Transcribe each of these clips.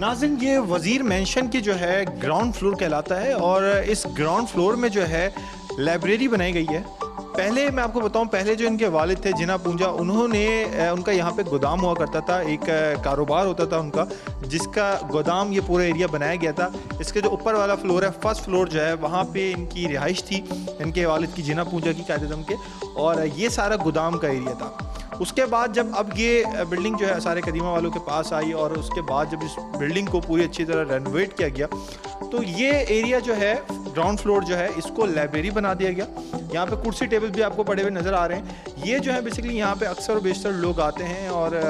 नाज़रीन, ये वज़ीर मेंशन की जो है ग्राउंड फ्लोर कहलाता है और इस ग्राउंड फ्लोर में जो है लाइब्रेरी बनाई गई है। पहले मैं आपको बताऊं, पहले जो इनके वालिद थे जिना पूंजा, उन्होंने उनका यहाँ पे गोदाम हुआ करता था, एक कारोबार होता था उनका, जिसका गोदाम ये पूरा एरिया बनाया गया था। इसके जो ऊपर वाला फ्लोर है, फर्स्ट फ्लोर जो है, वहाँ पे इनकी रिहाइश थी, इनके वालिद की जिना पूंजा की कायदे के, और ये सारा गोदाम का एरिया था। उसके बाद जब अब ये बिल्डिंग जो है सारे कदीमा वालों के पास आई और उसके बाद जब इस बिल्डिंग को पूरी अच्छी तरह रेनोवेट किया गया, तो ये एरिया जो है ग्राउंड फ्लोर जो है इसको लाइब्रेरी बना दिया गया। यहाँ पे कुर्सी टेबल भी आपको पड़े हुए नज़र आ रहे हैं। ये जो है बेसिकली यहाँ पे अक्सर और बेशतर लोग आते हैं और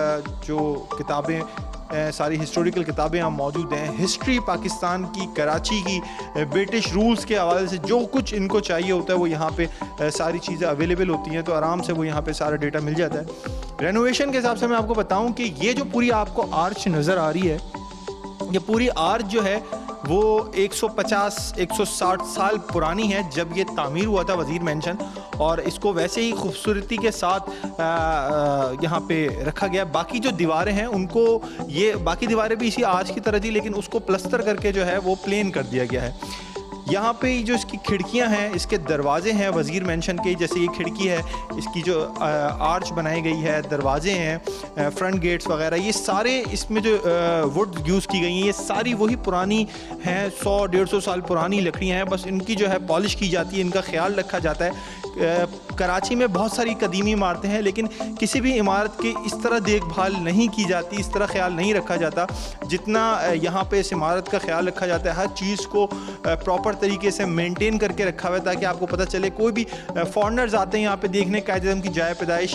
जो किताबें, सारी हिस्टोरिकल किताबें यहाँ मौजूद हैं, हिस्ट्री पाकिस्तान की, कराची की, ब्रिटिश रूल्स के हवाले से जो कुछ इनको चाहिए होता है वो यहाँ पे सारी चीज़ें अवेलेबल होती हैं, तो आराम से वो यहाँ पे सारा डेटा मिल जाता है। रेनोवेशन के हिसाब से मैं आपको बताऊँ कि ये जो पूरी आपको आर्च नज़र आ रही है, ये पूरी आर्च जो है वो 150-160 साल पुरानी है जब ये तामीर हुआ था वज़ीर मेंशन, और इसको वैसे ही खूबसूरती के साथ यहाँ पे रखा गया। बाकी जो दीवारें हैं उनको, ये बाकी दीवारें भी इसी आर्च की तरह थी, लेकिन उसको प्लस्तर करके जो है वो प्लेन कर दिया गया है। यहाँ पे जो इसकी खिड़कियाँ हैं, इसके दरवाजे हैं वज़ीर मेंशन के, जैसे ये खिड़की है, इसकी जो आर्च बनाई गई है, दरवाजे हैं, फ्रंट गेट्स वगैरह, ये सारे इसमें जो वुड यूज़ की गई हैं, ये सारी वही पुरानी हैं, 100-150 साल पुरानी लकड़ियाँ हैं। बस इनकी जो है पॉलिश की जाती है, इनका ख्याल रखा जाता है। कराची में बहुत सारी कदीमी इमारतें हैं, लेकिन किसी भी इमारत की इस तरह देखभाल नहीं की जाती, इस तरह ख्याल नहीं रखा जाता जितना यहाँ पे इस इमारत का ख्याल रखा जाता है। हर चीज़ को प्रॉपर तरीके से मेंटेन करके रखा हुआ है, ताकि आपको पता चले, कोई भी फॉरेनर्स आते हैं यहाँ पे देखने कायदे की जाए पैदाइश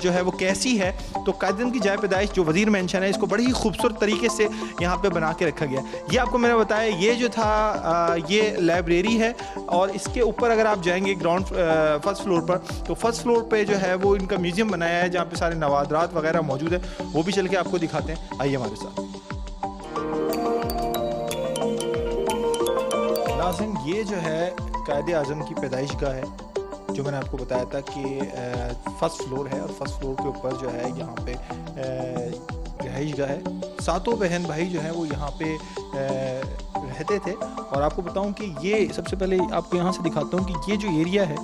जो है वो कैसी है, तो कायदे की जाए पैदाइश जो वज़ीर मेंशन है, इसको बड़ी ही खूबसूरत तरीके से यहाँ पे बना के रखा गया। ये आपको मैंने बताया, ये जो था ये लाइब्रेरी है, और इसके ऊपर अगर आप जाएंगे ग्राउंड फर्स्ट फ्लोर पर, तो फर्स्ट फ्लोर पे जो है वो इनका म्यूज़ियम बनाया है, जहाँ पे सारे नवादरात वगैरह मौजूद है। वो भी चल के आपको दिखाते हैं, आइए हमारे साथ। नाज़रीन, ये जो है कायदे आज़म की पैदाइश गाह है, जो मैंने आपको बताया था कि फर्स्ट फ्लोर है, और फर्स्ट फ्लोर के ऊपर जो है यहाँ पे रहाइश गाह है। सातों बहन भाई जो हैं वो यहाँ पे रहते थे। और आपको बताऊं कि ये, सबसे पहले आपको यहाँ से दिखाता हूँ कि ये जो एरिया है,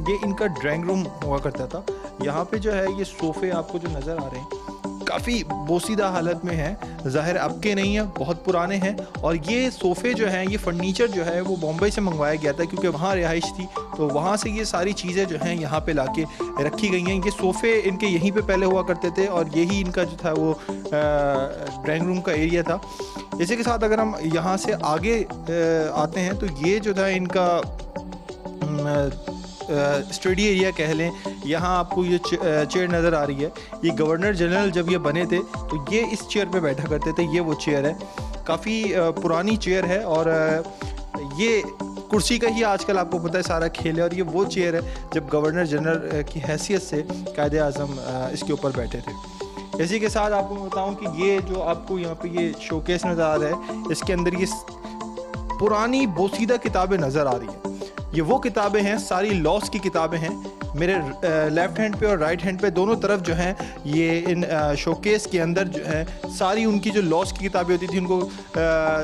ये इनका ड्राइंग रूम हुआ करता था। यहाँ पे जो है ये सोफ़े आपको जो नज़र आ रहे हैं काफ़ी बोसीदा हालत में है, ज़ाहिर अब के नहीं है, बहुत पुराने हैं। और ये सोफ़े जो हैं, ये फर्नीचर जो है वो बॉम्बे से मंगवाया गया था, क्योंकि वहाँ रिहाइश थी, तो वहाँ से ये सारी चीज़ें जो हैं यहाँ पे लाके रखी गई हैं। ये सोफ़े इनके यहीं पे पहले हुआ करते थे, और यही इनका जो था वो ड्राइंग रूम का एरिया था। इसी के साथ अगर हम यहाँ से आगे आते हैं, तो ये जो था इनका स्टडी एरिया कह लें। यहाँ आपको ये चेयर नज़र आ रही है, ये गवर्नर जनरल जब ये बने थे तो ये इस चेयर पे बैठा करते थे। ये वो चेयर है, काफ़ी पुरानी चेयर है, और ये कुर्सी का ही आजकल आपको पता है सारा खेल है। और ये वो चेयर है जब गवर्नर जनरल की हैसियत से कायदे आज़म इसके ऊपर बैठे थे। इसी के साथ आपको बताऊं कि ये जो आपको यहाँ पे ये शोकेस नज़र आ रहा है, इसके अंदर ये पुरानी बोसीदा किताबें नज़र आ रही हैं। ये वो किताबें हैं, सारी लॉस की किताबें हैं। मेरे लेफ़्ट हैंड पे और राइट हैंड पे दोनों तरफ जो हैं, ये इन शोकेस के अंदर जो है सारी उनकी जो लॉस की किताबें होती थी, उनको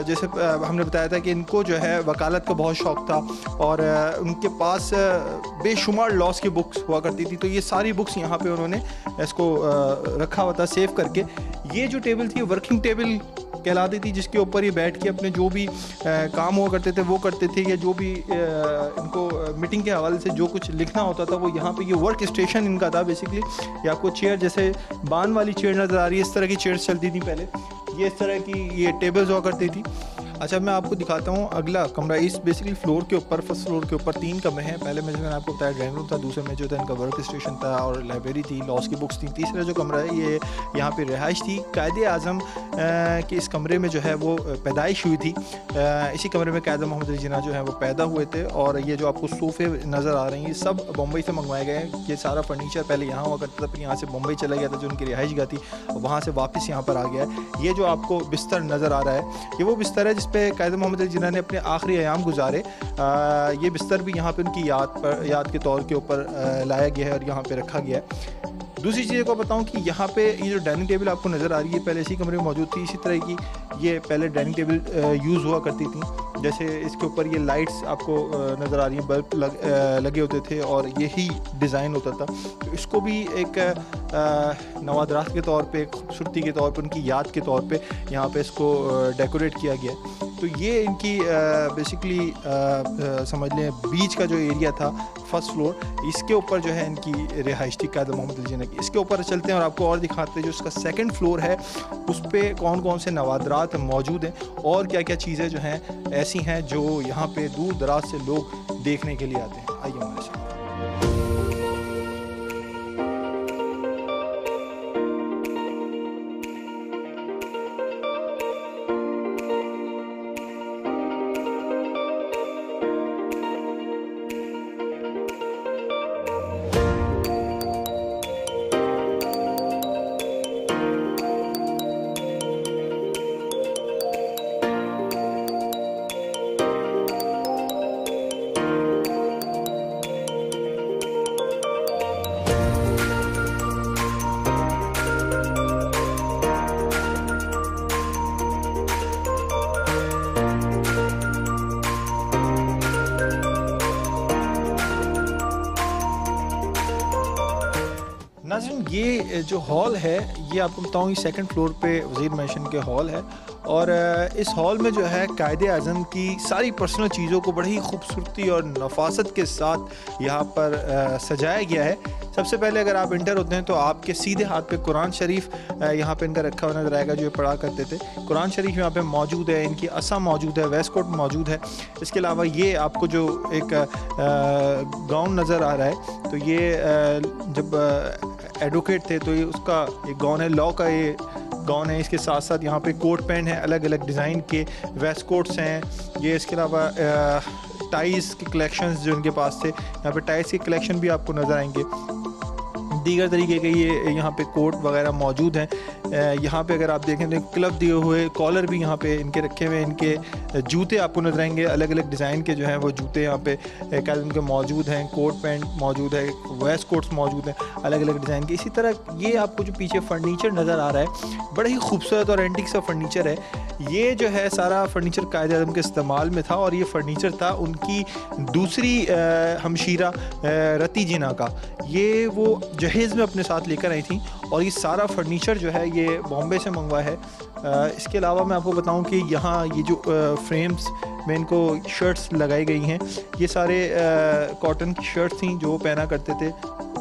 जैसे हमने बताया था कि इनको जो है वकालत का बहुत शौक़ था, और उनके पास बेशुमार लॉस की बुक्स हुआ करती थी। तो ये सारी बुक्स यहाँ पे उन्होंने इसको रखा हुआ था सेव करके। ये जो टेबल थी वर्किंग टेबल कहलाती थी, जिसके ऊपर ये बैठ के अपने जो भी काम हुआ करते थे वो करते थे, या जो भी इनको मीटिंग के हवाले से जो कुछ लिखना होता था वो यहाँ पे, ये वर्क स्टेशन इनका था बेसिकली। ये आपको चेयर, जैसे बान वाली चेयर नज़र आ रही है, इस तरह की चेयर्स चलती थी पहले, ये इस तरह की ये टेबल्स हुआ करती थी। अच्छा, मैं आपको दिखाता हूँ अगला कमरा। इस बेसिकली फ्लोर के ऊपर, फर्स्ट फ्लोर के ऊपर 3 कमरे हैं। पहले में जो मैंने आपको बताया ड्राइंग रूम था, दूसरे में जो था इनका वर्क स्टेशन था और लाइब्रेरी थी, लॉस की बुक्स थी। तीसरा जो कमरा है ये यहाँ पे रिहाइश थी। कायदे आज़म के इस कमरे में जो है वो पैदाइश हुई थी। इसी कमरे में कायदे मोहम्मद अली जिन्ना जो है वो पैदा हुए थे। और ये जो आपको सोफ़े नज़र आ रहे हैं, ये सब बम्बई से मंगवाए गए हैं। ये सारा फर्नीचर पहले यहाँ हुआ करता था, फिर यहाँ से बम्बई चला गया था, जो उनकी रिहाइश गाह थी, वहाँ से वापस यहाँ पर आ गया है। ये जो आपको बिस्तर नज़र आ रहा है, ये वो बिस्तर है जिस पे कायदे मोहम्मद जिन्होंने ने अपने आखिरी अयाम गुजारे। ये बिस्तर भी यहाँ पे उनकी याद के तौर के ऊपर लाया गया है और यहाँ पे रखा गया है। दूसरी चीज़ को बताऊं कि यहाँ पे ये जो डाइनिंग टेबल आपको नज़र आ रही है पहले इसी कमरे में मौजूद थी। इसी तरह की ये पहले डाइनिंग टेबल यूज़ हुआ करती थी। जैसे इसके ऊपर ये लाइट्स आपको नज़र आ रही हैं, बल्ब लगे होते थे और यही डिज़ाइन होता था। तो इसको भी एक नवादरात के तौर पे, खूबसूरती के तौर पे, उनकी याद के तौर पे यहाँ पे इसको डेकोरेट किया गया। तो ये इनकी बेसिकली समझ लें बीच का जो एरिया था फर्स्ट फ्लोर, इसके ऊपर जो है इनकी रिहाइश थी कायद मोहम्मद अली जिन्ना की। इसके ऊपर चलते हैं और आपको और दिखाते हैं जो इसका सेकंड फ्लोर है उस पर कौन कौन से नवादरात मौजूद हैं और क्या क्या चीज़ें जो हैं ऐसी हैं जो यहाँ पे दूर दराज से लोग देखने के लिए आते हैं। आइए हमारे साथ। नाज़रीन, ये जो हॉल है ये आपको बताऊँ ये सेकंड फ्लोर पे वज़ीर मेंशन के हॉल है और इस हॉल में जो है कायदे आज़म की सारी पर्सनल चीज़ों को बड़ी ही खूबसूरती और नफासत के साथ यहाँ पर सजाया गया है। सबसे पहले अगर आप इंटर होते हैं तो आपके सीधे हाथ पे कुरान शरीफ यहाँ पे इनका रखा हुआ नजर आएगा जो ये पढ़ा करते थे। कुरान शरीफ यहाँ पे मौजूद है, इनकी असा मौजूद है, वेस्ट कोट मौजूद है। इसके अलावा ये आपको जो एक गाउन नज़र आ रहा है तो ये जब एडवोकेट थे तो ये उसका ये गाउन है, लॉ का ये गाउन है। इसके साथ साथ यहाँ पे कोट पैंट हैं अलग अलग डिज़ाइन के, वेस्ट कोट्स हैं ये। इसके अलावा टाइज़ के कलेक्शंस जो इनके पास थे, यहाँ पे टाइज़ के कलेक्शन भी आपको नज़र आएंगे। दीगर तरीके के ये यहाँ पे कोट वगैरह मौजूद हैं। यहाँ पे अगर आप देखें तो क्लब दिए हुए कॉलर भी यहाँ पे इनके रखे हुए हैं। इनके जूते आपको नजर आएंगे, अलग अलग डिज़ाइन के जो हैं वो जूते यहाँ पे कायदे के मौजूद हैं। कोट पैंट मौजूद है, वेस्ट कोट्स मौजूद हैं अलग अलग डिज़ाइन के। इसी तरह ये आपको जो पीछे फर्नीचर नज़र आ रहा है बड़ा ही खूबसूरत और एंटीक सा फर्नीचर है। ये जो है सारा फर्नीचर कायदे आज़म के इस्तेमाल में था और ये फर्नीचर था उनकी दूसरी हमशीरा रती जिन्ना का। ये वो जहेज़ में अपने साथ लेकर आई थी और ये सारा फर्नीचर जो है ये बॉम्बे से मंगवा है। इसके अलावा मैं आपको बताऊं कि यहाँ ये जो फ्रेम्स में इनको शर्ट्स लगाई गई हैं ये सारे कॉटन की शर्ट्स थी जो पहना करते थे।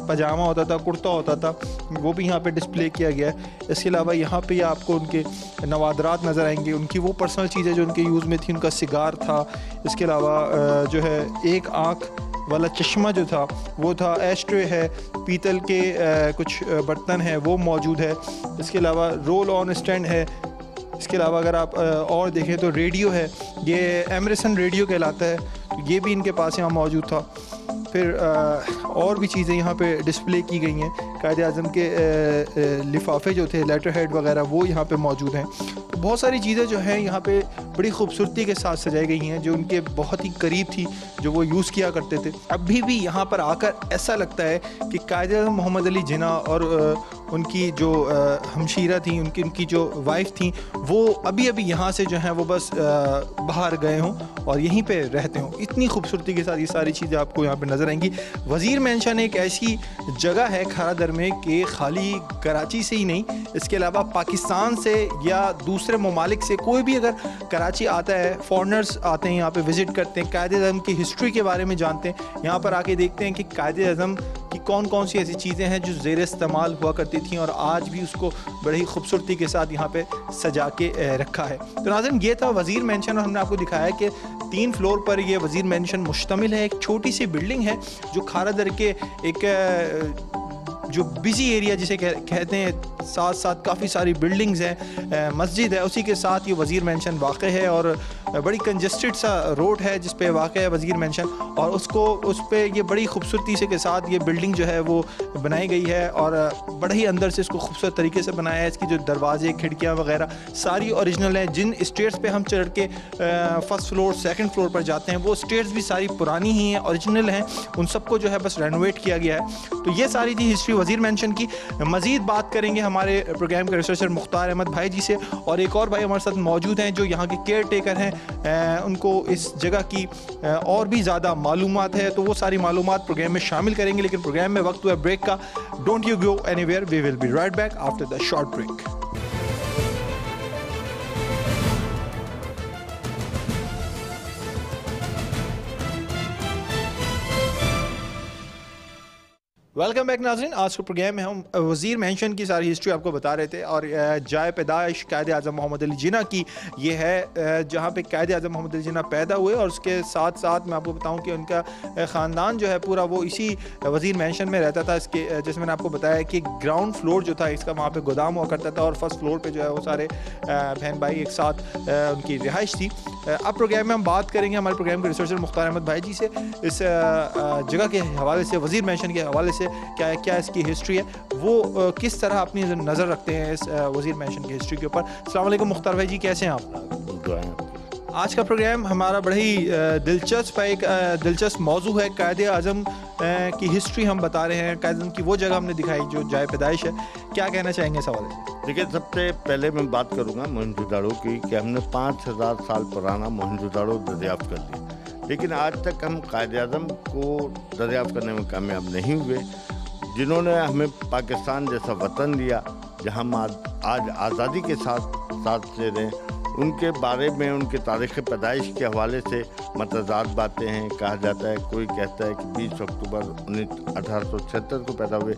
पजामा होता था, कुर्ता होता था, वो भी यहाँ पे डिस्प्ले किया गया है। इसके अलावा यहाँ पे आपको उनके नवादरात नज़र आएंगे, उनकी वो पर्सनल चीज़ें जो उनके यूज़ में थी। उनका सिगार था, इसके अलावा जो है एक आँख वाला चश्मा जो था वो था, एस्ट्रे है, पीतल के कुछ बर्तन हैं वो मौजूद है। इसके अलावा रोल ऑन स्टैंड है। इसके अलावा अगर आप और देखें तो रेडियो है, ये एमरसन रेडियो कहलाता है, तो ये भी इनके पास यहाँ मौजूद था। फिर और भी चीज़ें यहाँ पे डिस्प्ले की गई हैं। कायदे आज़म के लिफाफे जो थे, लेटर हेड वगैरह, वो यहाँ पे मौजूद हैं। तो बहुत सारी चीज़ें जो हैं यहाँ पे बड़ी खूबसूरती के साथ सजाई गई हैं जो उनके बहुत ही करीब थी, जो वो यूज़ किया करते थे। अभी भी यहाँ पर आकर ऐसा लगता है कि कायदे आज़म मोहम्मद अली जिन्ना और उनकी जो हमशीरा थी, उनकी जो वाइफ थी, वो अभी अभी यहाँ से जो हैं वो बस बाहर गए हों और यहीं पे रहते हों। इतनी खूबसूरती के साथ ये सारी चीज़ें आपको यहाँ पे नज़र आएंगी। वज़ीर मेंशन एक ऐसी जगह है खारादर में कि खाली कराची से ही नहीं, इसके अलावा पाकिस्तान से या दूसरे ममालिक से कोई भी अगर कराची आता है, फॉरनर्स आते हैं यहाँ पे विज़िट करते हैं, कायदे आज़म की हिस्ट्री के बारे में जानते हैं, यहाँ पर आके देखते हैं कि कायदे आज़म कि कौन कौन सी ऐसी चीज़ें हैं जो ज़ेर इस्तेमाल हुआ करती थी और आज भी उसको बड़ी खूबसूरती के साथ यहाँ पे सजा के रखा है। तो नाज़रीन, ये था वज़ीर मेंशन और हमने आपको दिखाया कि 3 फ्लोर पर ये वज़ीर मेंशन मुश्तमिल है। एक छोटी सी बिल्डिंग है जो खारादर के एक जो बिजी एरिया जिसे कहते हैं, साथ साथ काफ़ी सारी बिल्डिंग्स हैं, मस्जिद है, उसी के साथ ये वज़ीर मेंशन वाक़ है और बड़ी कंजस्टेड सा रोड है जिस पे वाक़ है वज़ीर मेंशन, और उस पे ये बड़ी खूबसूरती से के साथ ये बिल्डिंग जो है वो बनाई गई है और बड़े ही अंदर से इसको खूबसूरत तरीके से बनाया है। इसकी जो दरवाजे, खिड़कियाँ वगैरह सारी ओरिजिनल हैं। जिन स्टेयर्स पे हम चढ़ के फर्स्ट फ्लोर सेकंड फ्लोर पर जाते हैं वो स्टेयर्स भी सारी पुरानी ही हैं, ओरिजिनल हैं, उन सबको जो है बस रेनोवेट किया गया है। तो ये सारी थी हिस्ट्री वज़ीर मेंशन की। मज़ीद बात करेंगे हमारे प्रोग्राम के रिसर्चर मुख्तार अहमद भाई जी से, और एक और भाई हमारे साथ मौजूद हैं जो यहाँ के केयर टेकर हैं, उनको इस जगह की और भी ज़्यादा मालूमात है, तो वो सारी मालूमात प्रोग्राम में शामिल करेंगे। लेकिन प्रोग्राम में वक्त हुआ है ब्रेक का। Don't you go anywhere, we will be right back after the short break. Welcome back नाज़रीन। आज के प्रोग्राम में हम वज़ीर मेंशन की सारी हिस्ट्री आपको बता रहे थे, और जाए पैदाइश कायद आज़म मोहम्मद अली जिन्ना की ये है, जहाँ पे कायद आज़म मोहम्मद अली जिन्ना पैदा हुए, और उसके साथ साथ मैं आपको बताऊँ कि उनका ख़ानदान जो है पूरा वो इसी वज़ीर मेंशन में रहता था। इसके जैसे मैंने आपको बताया कि ग्राउंड फ्लोर जो था इसका, वहाँ पर गोदाम हुआ करता था, और फर्स्ट फ्लोर पर जो है वो सारे बहन भाई एक साथ उनकी रिहाइश थी। अब प्रोग्राम में हम बात करेंगे हमारे प्रोग्राम के रिसर्चर मुख्तार अहमद भाई जी से, इस जगह के हवाले से, वज़ीर मेंशन के हवाले से क्या इसकी हिस्ट्री है, वो किस तरह अपनी नज़र रखते हैं इस वज़ीर मेंशन की हिस्ट्री के ऊपर। अस्सलाम वालेकुम मुख्तार भाई जी, कैसे हैं आप? आज का प्रोग्राम हमारा बड़ा ही दिलचस्प है, एक दिलचस्प मौजू है। कायद आज़म की हिस्ट्री हम बता रहे हैं, कायद आज़म की वो जगह हमने दिखाई जो जाए पैदाइश है। क्या कहना चाहेंगे इस हवाले से? देखिए, सबसे पहले मैं बात करूँगा मोहनजोदाड़ो की, कि हमने 5000 साल पुराना मोहनजोदाड़ो दरियाफ्त कर लिया, लेकिन आज तक हम कायद आज़म को दरियाफ्त करने में कामयाब नहीं हुए, जिन्होंने हमें पाकिस्तान जैसा वतन दिया, जहाँ हम आज आज़ादी के साथ साथ से रहें। उनके बारे में, उनके तारीख़ पैदाइश के हवाले से मतज़ाद बातें हैं। कहा जाता है, कोई कहता है कि 20 अक्टूबर 1876 को पैदा हुए,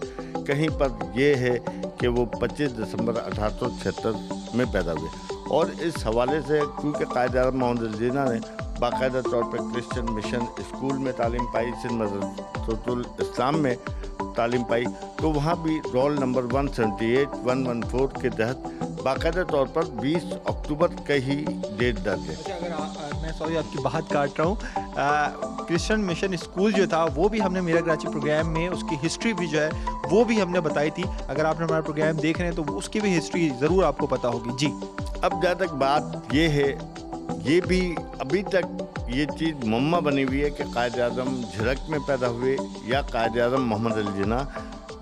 कहीं पर यह है कि वो 25 दिसंबर 1876 में पैदा हुए। और इस हवाले से क्योंकि कायद आज़म मोहम्मद अली जिन्ना ने बाकायदा तौर पर क्रिश्चियन मिशन स्कूल में तालीम पाई, सिंध मदरसतुल इस्लाम में तालीम पाई, तो वहाँ भी रोल नंबर 178-114 के तहत बाकायदा तौर पर 20 अक्टूबर का ही डेट दर्ज है। अच्छा, अगर मैं सॉरी आपकी बात काट रहा हूँ, क्रिश्चियन मिशन स्कूल जो था वो भी हमने मेरा कराची प्रोग्राम में उसकी हिस्ट्री भी जो है वो भी हमने बताई थी। अगर आपने हमारा प्रोग्राम देख रहे हैं तो उसकी भी हिस्ट्री ज़रूर आपको पता होगी जी। अब जहाँ तक बात ये है, ये भी अभी तक ये चीज़ मुम्मा बनी हुई है कि कायद आज़म झिरक में पैदा हुए या कायद आज़म मोहम्मद अली जिन्ना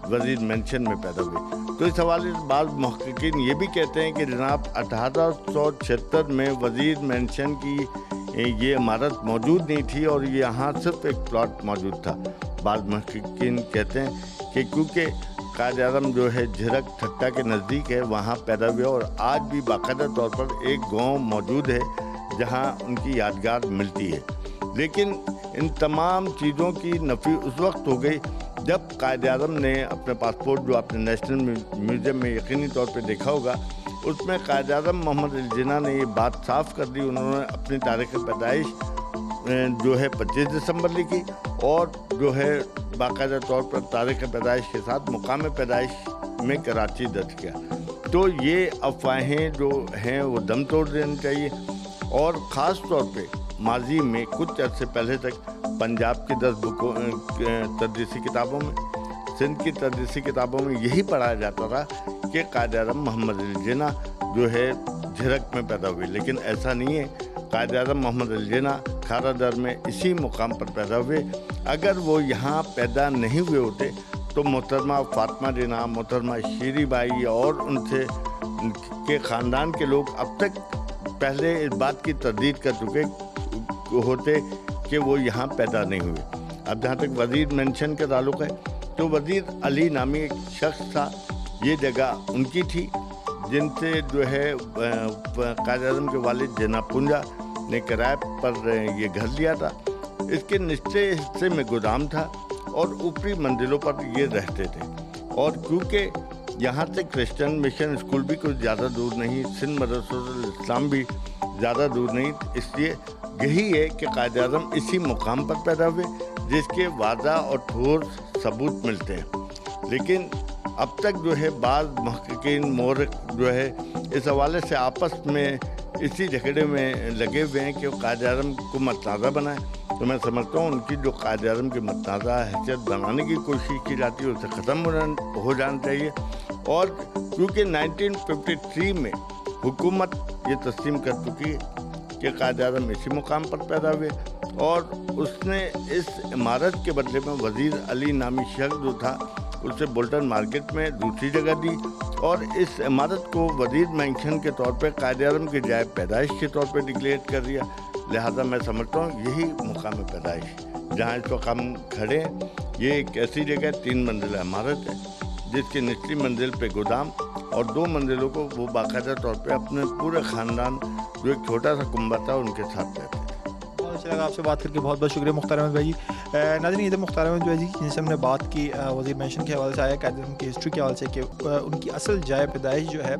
वज़ीर मेंशन में पैदा हुए। तो इस हवाले से बाद मुहक्किकीन ये भी कहते हैं कि जनाब 1876 में वज़ीर मेंशन की ये इमारत मौजूद नहीं थी और यहाँ सिर्फ एक प्लॉट मौजूद था। बाद मुहक्किकीन कहते हैं कि क्योंकि कायद आज़म जो है झिरक ठट्टा के नज़दीक है, वहाँ पैदा हुए, और आज भी बाकायदा तौर पर एक गांव मौजूद है जहाँ उनकी यादगार मिलती है। लेकिन इन तमाम चीज़ों की नफ़ी उस वक्त हो गई जब कायद आज़म ने अपने पासपोर्ट, जो आपने नेशनल म्यूज़ियम में यकीनी तौर पे देखा होगा, उसमें कायद आज़म मोहम्मद अली जिन्ना ने ये बात साफ कर दी। उन्होंने अपनी तारीख़ पैदाइश जो है 25 दिसंबर लिखी, और जो है बाकायदा तौर पर तारीख़ पैदाइश के साथ मुकाम पैदाइश में कराची दर्ज किया। तो ये अफवाहें जो हैं वो दम तोड़ देनी चाहिए। और ख़ास तौर पे माजी में कुछ अर्से पहले तक पंजाब की 10 बुकों तदरीसी किताबों में, सिंध की तदरीसी किताबों में यही पढ़ाया जाता था कि कायद आज़म मोहम्मद अली जिन्ना जो है झिरक में पैदा हुए, लेकिन ऐसा नहीं है। कायद आज़म मोहम्मद अली जिन्ना खारा दर में इसी मुकाम पर पैदा हुए। अगर वो यहाँ पैदा नहीं हुए होते तो मोहतरमा फातिमा जिन्ना, मोहतरमा शीरी बाई और उनसे के ख़ानदान के लोग अब तक पहले इस बात की तरदीद कर चुके होते कि वो यहाँ पैदा नहीं हुए। अब जहाँ तक वज़ीर मेंशन का ताल्लुक़ है, तो वज़ीर अली नामी एक शख्स था, ये जगह उनकी थी, जिनसे जो है कायद आज़म के वालिद जना पुंजा ने किराए पर ये घर लिया था। इसके निचले हिस्से में गोदाम था और ऊपरी मंजिलों पर ये रहते थे। और क्योंकि यहाँ से क्रिश्चियन मिशन स्कूल भी कुछ ज़्यादा दूर नहीं, सिंध मदरसतुल इस्लाम भी ज़्यादा दूर नहीं, इसलिए यही है कि कायद आज़म इसी मुकाम पर पैदा हुए, जिसके वाज़ा और ठोस सबूत मिलते हैं। लेकिन अब तक जो है बाज़ मुहक्किकीन मोरख जो है इस हवाले से आपस में इसी झगड़े में लगे हुए हैं कि कायद आज़म को मतनाज़ा बनाए। तो मैं समझता हूँ उनकी जो कायद आज़म की मतनाज़ा हैसियत बनाने की कोशिश की जाती है उसे ख़त्म हो जाना चाहिए। और क्योंकि 1953 में हुकूमत ये तस्लीम कर चुकी है कि कायद आज़म इसी मुकाम पर पैदा हुए, और उसने इस इमारत के बदले में वज़ीर अली नामी शख्स जो था उसे बोल्टन मार्केट में दूसरी जगह दी और इस इमारत को वजीर मेंशन के तौर पर कायद-ए-आज़म की जाए पैदाइश के तौर पर डिक्लेयर कर दिया। लिहाजा मैं समझता हूँ यही मुकाम पैदाइश जहाँ इस वक्त हम खड़े हैं। ये एक ऐसी जगह 3 मंजिला इमारत है जिसकी निचली मंजिल पे गोदाम और 2 मंजिलों को वो बाकायदा तौर पे अपने पूरे ख़ानदान जो एक छोटा सा कुंबा था उनके साथ रहते थे। बहुत अच्छा लगा आपसे बात करके, बहुत बहुत शुक्रिया मुख्तार अहमद भाई जी। नाज़रीन, ये थे मुख्तार अहमद भाई जी जिनसे हमने बात की वज़ीर मेंशन के हवाले से, आया कायद-ए-आज़म की हिस्ट्री के हवाले से कि उनकी असल जाए पैदाइश जो है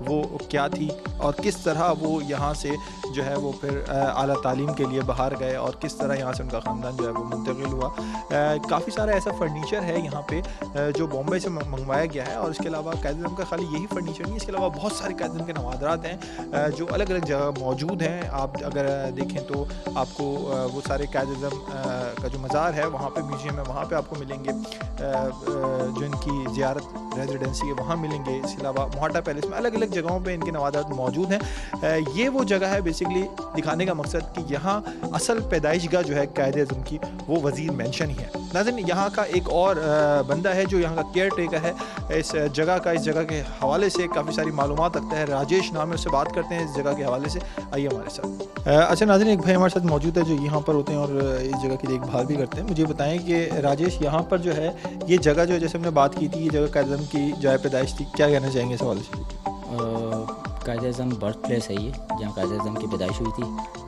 वो क्या थी और किस तरह वो यहाँ से जो है वो फिर आला तालीम के लिए बाहर गए और किस तरह यहाँ से उनका ख़ानदान जो है वो मुंतकिल हुआ। काफ़ी सारा ऐसा फर्नीचर है यहाँ पे जो बॉम्बे से मंगवाया गया है और इसके अलावा कायद-ए-आज़म का खाली यही फर्नीचर नहीं, इसके अलावा बहुत सारे कायद-ए-आज़म के नवादरात हैं जो अलग अलग जगह मौजूद हैं। आप अगर देखें तो आपको वो सारे कायद-ए-आज़म का जो मज़ार है वहाँ पे म्यूज़ियम है, वहाँ पे आपको मिलेंगे। जो इनकी ज़ियारत रेजिडेंसी है वहाँ मिलेंगे। इसके अलावा मोहाटा पैलेस में अलग अलग जगहों पे इनके नवादात मौजूद हैं। ये वो जगह है बेसिकली दिखाने का मकसद कि यहाँ असल पैदाइशगाह जो है कायद-ए-आज़म की वो वज़ीर मेंशन ही है। नाज़रीन, यहाँ का एक और बंदा है जो यहाँ का केयर टेकर है इस जगह का, इस जगह के हवाले से काफ़ी सारी मालूमात रखता है। राजेश नाम है, उससे बात करते हैं इस जगह के हवाले से। आइए हमारे साथ। अच्छा नाज़रीन, एक भाई हमारे साथ मौजूद है जो यहाँ पर होते हैं और इस जगह की देखभाल भी करते हैं। मुझे बताएं कि राजेश, यहाँ पर जो है ये जगह जो है जैसे हमने बात की थी, ये जगह कायद-ए-आज़म की जाए पैदाइश थी, क्या कहना चाहेंगे इस हवाले से? कायद-ए-आज़म बर्थ प्लेस है ये, जहाँ कायद-ए-आज़म की पैदाइश हुई थी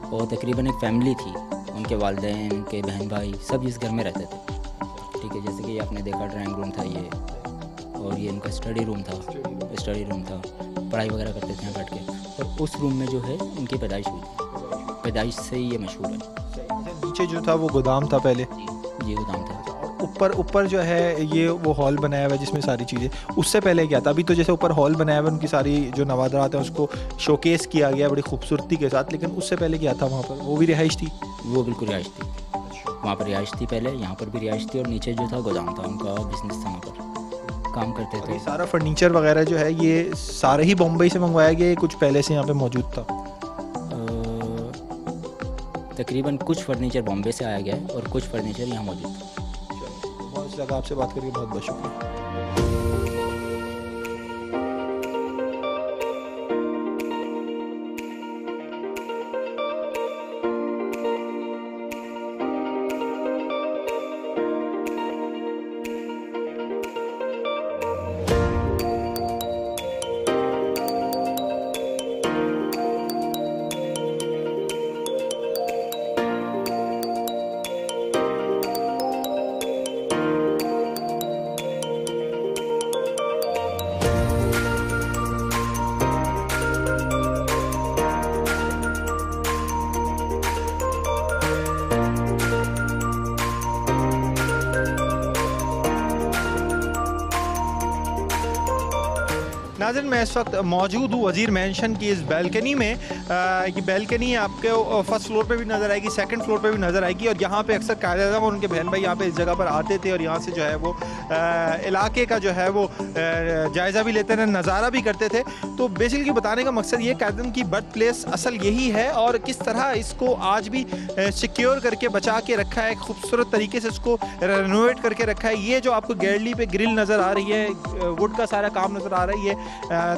और तकरीबन एक फ़ैमिली थी, उनके वालिदैन, उनके बहन भाई सब इस घर में रहते थे। ठीक है, जैसे कि आपने देखा ड्राइंग रूम था ये और ये इनका स्टडी रूम था, पढ़ाई वगैरह करते थे यहाँ बैठ के। और उस रूम में जो है उनकी पैदाइश हुई थी, पैदाइश से ही ये मशहूर है। नीचे जो था वो गोदाम था पहले? जी गोदाम था। ऊपर जो है ये वो हॉल बनाया हुआ है जिसमें सारी चीज़ें, उससे पहले क्या था? अभी तो जैसे ऊपर हॉल बनाया हुआ है, उनकी सारी जो नवादरात हैं उसको शोकेस किया गया बड़ी खूबसूरती के साथ, लेकिन उससे पहले क्या था वहाँ पर? वो भी रिहाइश थी? वो बिल्कुल रिहाइश थी, वहाँ पर रिहाइश थी पहले, यहाँ पर भी रिहाइश थी और नीचे जो था गोदाम था, उनका बिजनेस था, वहाँ पर काम करते थे। सारा फर्नीचर वगैरह जो है ये सारे ही बॉम्बे से मंगवाया गया, कुछ पहले से यहाँ पे मौजूद था? तकरीबन कुछ फर्नीचर बॉम्बे से आया गया है और कुछ फर्नीचर यहाँ मौजूद था। बहुत अच्छा लगा आपसे बात करके, बहुत बहुत शुक्रिया। नाज़रीन, मैं इस वक्त मौजूद हूँ वज़ीर मेंशन की इस बैल्कनी में। ये बैल्कनी आपके फर्स्ट फ्लोर पे भी नज़र आएगी, सेकंड फ्लोर पे भी नज़र आएगी और यहाँ पे अक्सर कायद-ए-आज़म और उनके बहन भाई यहाँ पे इस जगह पर आते थे और यहाँ से जो है वो इलाके का जो है वो जायज़ा भी लेते थे, नज़ारा भी करते थे। तो बेसिकली बताने का मकसद ये कायद-ए-आज़म की बर्थ प्लेस असल यही है और किस तरह इसको आज भी सिक्योर करके बचा के रखा है, खूबसूरत तरीके से इसको रेनोवेट करके रखा है। ये जो आपको गैलरी पे ग्रिल नज़र आ रही है, वुड का सारा काम नज़र आ रही है,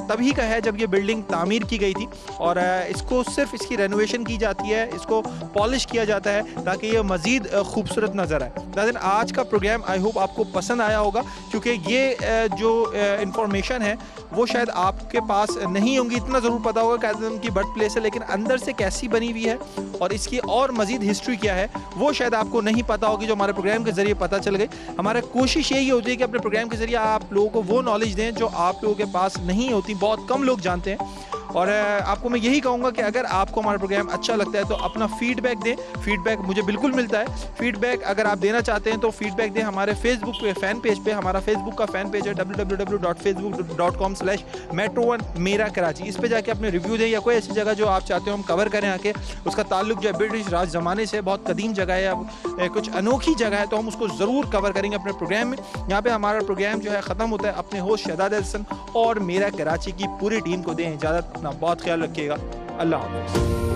तभी का है जब ये बिल्डिंग तामीर की गई थी और इसको सिर्फ इसकी रेनोवेशन की जाती है, इसको पॉलिश किया जाता है ताकि ये मज़ीद खूबसूरत नज़र आए। नाज़रीन, आज का प्रोग्राम आई होप आपको पसंद आया होगा क्योंकि ये जो इंफॉर्मेशन है वो शायद आपके पास नहीं होंगी। इतना ज़रूर पता होगा कायद-ए-आज़म की बर्थ प्लेस है, लेकिन अंदर से कैसी बनी हुई है और इसकी और मज़ीद हिस्ट्री क्या है वो शायद आपको नहीं पता होगी, जो हमारे प्रोग्राम के ज़रिए पता चल गई। हमारा कोशिश यही होती है कि अपने प्रोग्राम के ज़रिए आप लोगों को वो नॉलेज दें जो आप लोगों के पास नहीं होती, बहुत कम लोग जानते हैं। और आपको मैं यही कहूँगा कि अगर आपको हमारा प्रोग्राम अच्छा लगता है तो अपना फीडबैक दें। फीडबैक मुझे बिल्कुल मिलता है। फीडबैक अगर आप देना चाहते हैं तो फीडबैक दें हमारे फेसबुक पे फ़ैन पेज पे। हमारा फेसबुक का फ़ैन पेज है www.facebook.com/metro1 मेरा कराची। इस पे जाके अपने रिव्यू दें या कोई ऐसी जगह जो आप चाहते हो हम कवर करें आके, उसका ताल्लुक जो है ब्रिटिश राज ज़माने से, बहुत कदीम जगह है या कुछ अनोखी जगह है, तो हम उसको ज़रूर कवर करेंगे अपने प्रोग्राम में। यहाँ पर हमारा प्रोग्राम जो है ख़त्म होता है। अपने होस्ट शहजाद हसन और मेरा कराची की पूरी टीम को दें इजाज़त। बहुत ख्याल रखिएगा। अल्लाह हाफ़िज़।